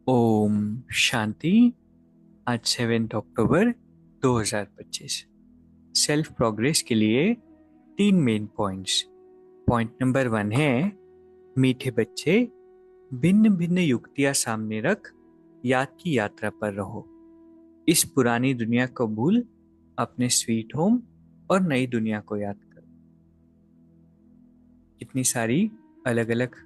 ओम शांति। आज 7 अक्टूबर 2025। Self progress के लिए 3 मेन पॉइंट्स। पॉइंट नंबर 1 है, मीठे बच्चे, भिन्न भिन्न युक्तियां सामने रख याद की यात्रा पर रहो। इस पुरानी दुनिया को भूल अपने स्वीट होम और नई दुनिया को याद करो। कितनी सारी अलग अलग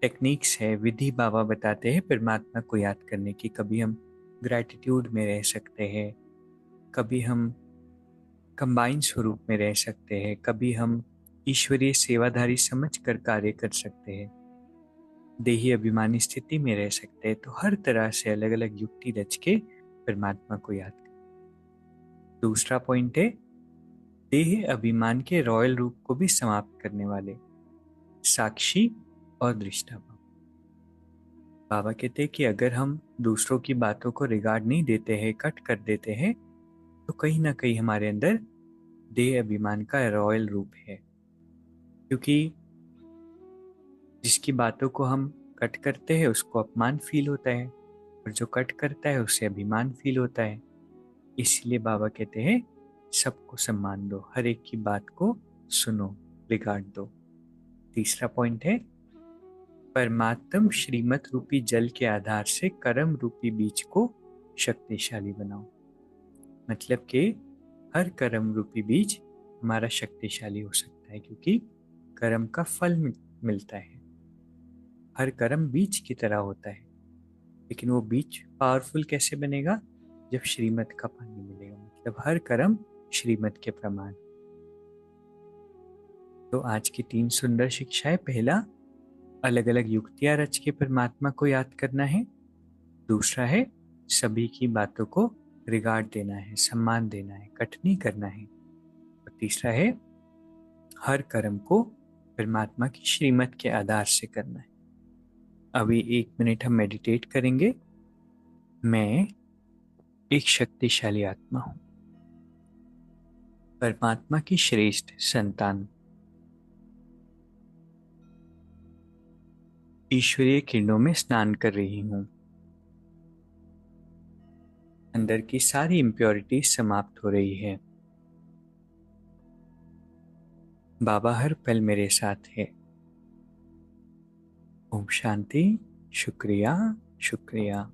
टेक्निक्स है, विधि बाबा बताते हैं परमात्मा को याद करने की। कभी हम ग्रैटिट्यूड में रह सकते हैं, कभी हम कंबाइन स्वरूप में रह सकते हैं, कभी हम ईश्वरीय सेवाधारी समझकर कार्य कर सकते हैं, देही अभिमानी स्थिति में रह सकते हैं। तो हर तरह से अलग अलग युक्ति रच के परमात्मा को याद करें। दूसरा पॉइंट है, देह अभिमान के रॉयल रूप को भी समाप्त करने वाले साक्षी और दृष्टा भाव। बाबा कहते हैं कि अगर हम दूसरों की बातों को रिगार्ड नहीं देते हैं, कट कर देते हैं, तो कहीं ना कहीं हमारे अंदर देह अभिमान का रॉयल रूप है। क्योंकि जिसकी बातों को हम कट करते हैं उसको अपमान फील होता है, और जो कट करता है उससे अभिमान फील होता है। इसलिए बाबा कहते हैं सबको सम्मान दो, हर एक की बात को सुनो, रिगार्ड दो। तीसरा पॉइंट है, परमात्म श्रीमत रूपी जल के आधार से कर्म रूपी बीज को शक्तिशाली बनाओ। मतलब कि हर कर्म रूपी बीज हमारा शक्तिशाली हो सकता है, क्योंकि कर्म का फल मिलता है। हर कर्म बीज की तरह होता है, लेकिन वो बीज पावरफुल कैसे बनेगा? जब श्रीमत का पानी मिलेगा। मतलब हर कर्म श्रीमत के प्रमाण। तो आज की 3 सुंदर शिक्षाएं। पहला, अलग अलग युक्तियां रच के परमात्मा को याद करना है। दूसरा है, सभी की बातों को रिगार्ड देना है, सम्मान देना है, कट नहीं करना है। और तीसरा है, हर कर्म को परमात्मा की श्रीमत के आधार से करना है। अभी 1 मिनट हम मेडिटेट करेंगे। मैं एक शक्तिशाली आत्मा हूं, परमात्मा की श्रेष्ठ संतान, ईश्वरीय किरणों में स्नान कर रही हूं। अंदर की सारी इम्प्योरिटी समाप्त हो रही है। बाबा हर पल मेरे साथ है। ओम शांति। शुक्रिया, शुक्रिया।